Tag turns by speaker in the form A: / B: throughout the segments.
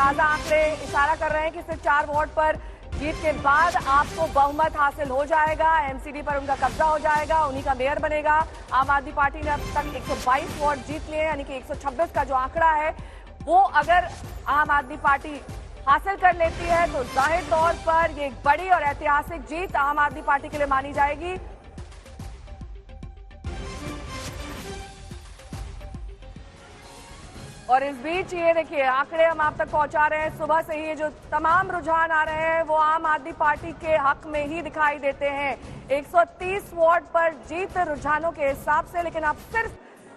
A: ताजा आंकड़े इशारा कर रहे हैं कि सिर्फ 4 वोट पर जीत के बाद आपको बहुमत हासिल हो जाएगा, एमसीडी पर उनका कब्जा हो जाएगा, उन्हीं का मेयर बनेगा। आम आदमी पार्टी ने अब तक 122 वोट जीत लिए, यानी कि 126 का जो आंकड़ा है वो अगर आम आदमी पार्टी हासिल कर लेती है तो जाहिर तौर पर ये एक बड़ी और ऐतिहासिक जीत आम आदमी पार्टी के लिए मानी जाएगी। और इस बीच ये देखिए आंकड़े हम आप तक पहुंचा रहे हैं। सुबह से ही ये जो तमाम रुझान आ रहे हैं वो आम आदमी पार्टी के हक में ही दिखाई देते हैं। 130 वोट पर जीत रुझानों के हिसाब से, लेकिन अब सिर्फ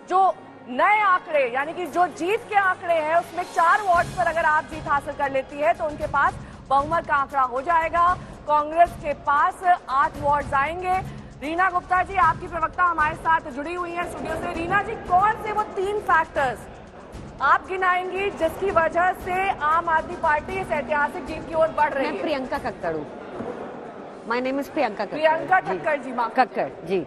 A: जो नए आंकड़े यानी कि जो जीत के आंकड़े हैं उसमें 4 वोट पर अगर आप जीत हासिल कर लेती है तो उनके पास बहुमत का आंकड़ा हो जाएगा। कांग्रेस के पास 8 वोट आएंगे। रीना गुप्ता जी आपकी प्रवक्ता हमारे साथ जुड़ी हुई हैं स्टूडियो से। रीना जी, कौन से वो 3 फैक्टर्स आप गिनाएंगी जिसकी वजह से आम आदमी पार्टी इस ऐतिहासिक जीत की ओर बढ़ रही है?
B: मैं प्रियंका कक्कड़ हूँ। My name is Priyanka
A: Kakkar ji.
B: Kakkar ji.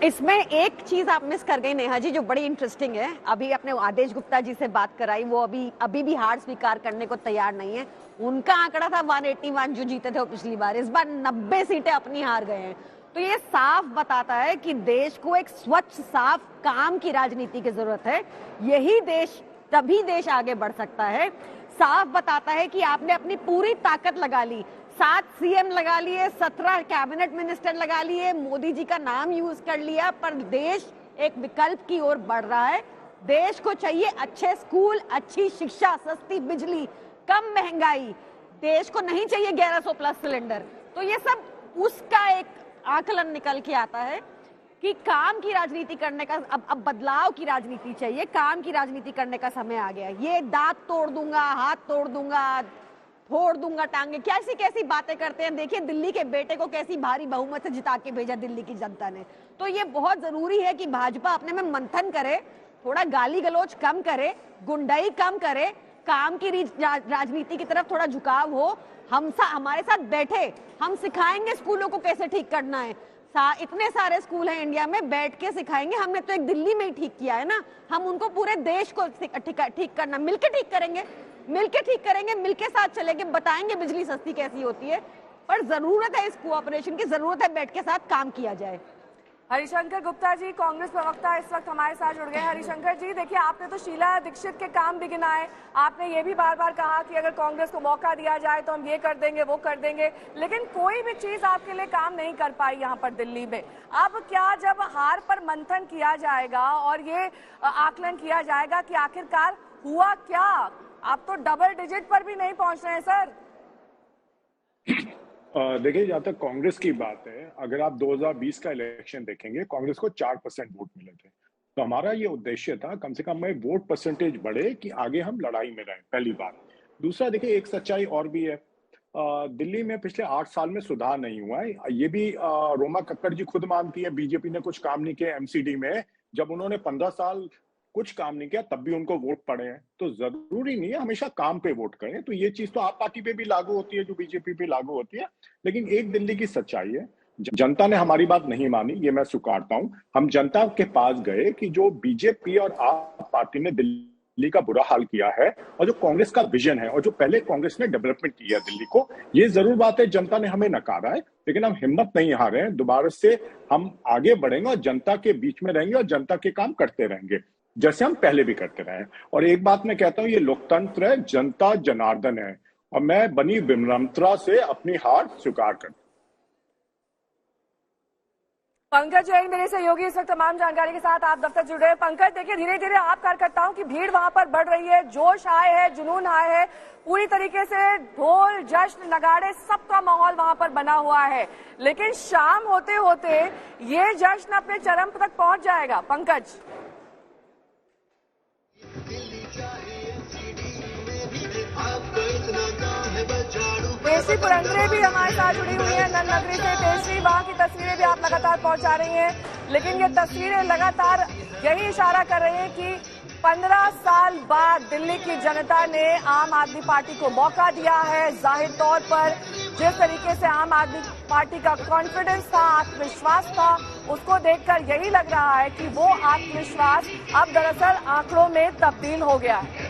B: इसमें एक चीज आप मिस कर गई नेहा जी, जो बड़ी इंटरेस्टिंग है। अभी अपने आदेश गुप्ता जी से बात कराई, वो अभी भी हार स्वीकार करने को तैयार नहीं है। उनका आंकड़ा था 181 जो जीते थे वो पिछली बार, इस बार 90 सीटें अपनी हार गए हैं। तो ये साफ बताता है कि देश को एक स्वच्छ साफ काम की राजनीति की जरूरत है। यही देश, तभी देश आगे बढ़ सकता है। साफ बताता है कि आपने अपनी पूरी ताकत लगा ली, 7 सीएम लगा लिए, 17 कैबिनेट मिनिस्टर लगा लिए, मोदी जी का नाम यूज कर लिया, पर देश एक विकल्प की ओर बढ़ रहा है। देश को चाहिए अच्छे स्कूल, अच्छी शिक्षा, सस्ती बिजली, कम महंगाई। देश को नहीं चाहिए 1100 प्लस सिलेंडर। तो ये सब उसका एक आकलन निकल के आता है कि काम की राजनीति करने का, अब बदलाव की राजनीति चाहिए, काम की राजनीति करने का समय आ गया। ये दांत तोड़ दूंगा, हाथ तोड़ दूंगा, फोड़ दूंगा टांगे, कैसी कैसी बातें करते हैं। देखिए दिल्ली के बेटे को कैसी भारी बहुमत से जिता के भेजा दिल्ली की जनता ने। तो ये बहुत जरूरी है कि भाजपा अपने में मंथन करे, थोड़ा गाली गलौज कम करे, गुंडाई कम करे, काम की राजनीति की तरफ थोड़ा झुकाव हो। हमारे साथ बैठे, हम सिखाएंगे स्कूलों को कैसे ठीक करना है। इतने सारे स्कूल हैं इंडिया में, बैठ के सिखाएंगे। हमने तो एक दिल्ली में ही ठीक किया है ना, हम उनको पूरे देश को ठीक करना, मिलके ठीक करेंगे, मिलके साथ चलेंगे, बताएंगे बिजली सस्ती कैसी होती है। पर जरूरत है इस कोऑपरेशन की, जरूरत है बैठ के साथ काम किया जाए।
A: हरिशंकर गुप्ता जी कांग्रेस प्रवक्ता इस वक्त हमारे साथ जुड़ गए। हरिशंकर जी, देखिए आपने तो शीला दीक्षित के काम भी गिनाए, आपने ये भी बार बार कहा कि अगर कांग्रेस को मौका दिया जाए तो हम ये कर देंगे, वो कर देंगे, लेकिन कोई भी चीज आपके लिए काम नहीं कर पाई यहाँ पर दिल्ली में। अब क्या जब हार पर मंथन किया जाएगा और ये आकलन किया जाएगा कि आखिरकार हुआ क्या, आप तो डबल डिजिट पर भी नहीं पहुंच रहे हैं सर।
C: देखिए, जहाँ तक कांग्रेस की बात है, अगर आप 2020 का इलेक्शन देखेंगे, कांग्रेस को 4% वोट मिले थे। तो हमारा ये उद्देश्य था कम से कम में वोट परसेंटेज बढ़े कि आगे हम लड़ाई में रहें, पहली बात। दूसरा, देखिए एक सच्चाई और भी है, दिल्ली में पिछले 8 साल में सुधार नहीं हुआ है। ये भी रोमा कक्कड़ जी खुद मानती है, बीजेपी ने कुछ काम नहीं किया एमसीडी में। जब उन्होंने 15 साल कुछ काम नहीं किया तब भी उनको वोट पड़े हैं। तो जरूरी नहीं है हमेशा काम पे वोट करें। तो ये चीज तो आप पार्टी पे भी लागू होती है, जो बीजेपी पे लागू होती है। लेकिन एक दिल्ली की सच्चाई है, जनता ने हमारी बात नहीं मानी, ये मैं स्वीकारता हूं। हम जनता के पास गए कि जो बीजेपी और आप पार्टी ने दिल्ली का बुरा हाल किया है और जो कांग्रेस का विजन है और जो पहले कांग्रेस ने डेवलपमेंट किया दिल्ली को, ये जरूर बात है जनता ने हमें नकारा है। लेकिन हम हिम्मत नहीं हारे हैं, दोबारा से हम आगे बढ़ेंगे और जनता के बीच में रहेंगे और जनता के काम करते रहेंगे जैसे हम पहले भी करते रहे। और एक बात मैं कहता हूं, ये लोकतंत्र है, जनता जनार्दन है, और मैं बनी विनम्रता से अपनी हार स्वीकार करता हूं।
A: पंकज जैन मेरे सहयोगी इस वक्त तमाम जानकारी के साथ आप दफ्तर जुड़े हैं। पंकज, देखिए धीरे धीरे आप कार्यकर्ताओं की भीड़ वहां पर बढ़ रही है, जोश आए है, जुनून आए है, पूरी तरीके से ढोल जश्न नगाड़े सबका माहौल वहां पर बना हुआ है। लेकिन शाम होते होते ये जश्न अपने चरम तक पहुंच जाएगा। पंकज, तेजश्री पुरंदरे भी हमारे साथ जुड़ी हुई है नल नगरी से। तेजश्री, वहां की तस्वीरें भी आप लगातार पहुंचा रही हैं, लेकिन ये तस्वीरें लगातार यही इशारा कर रही हैं कि 15 साल बाद दिल्ली की जनता ने आम आदमी पार्टी को मौका दिया है। जाहिर तौर पर जिस तरीके से आम आदमी पार्टी का कॉन्फिडेंस था, आत्मविश्वास था, उसको देखकर यही लग रहा है कि वो आत्मविश्वास अब दरअसल आंकड़ों में तब्दील हो गया है।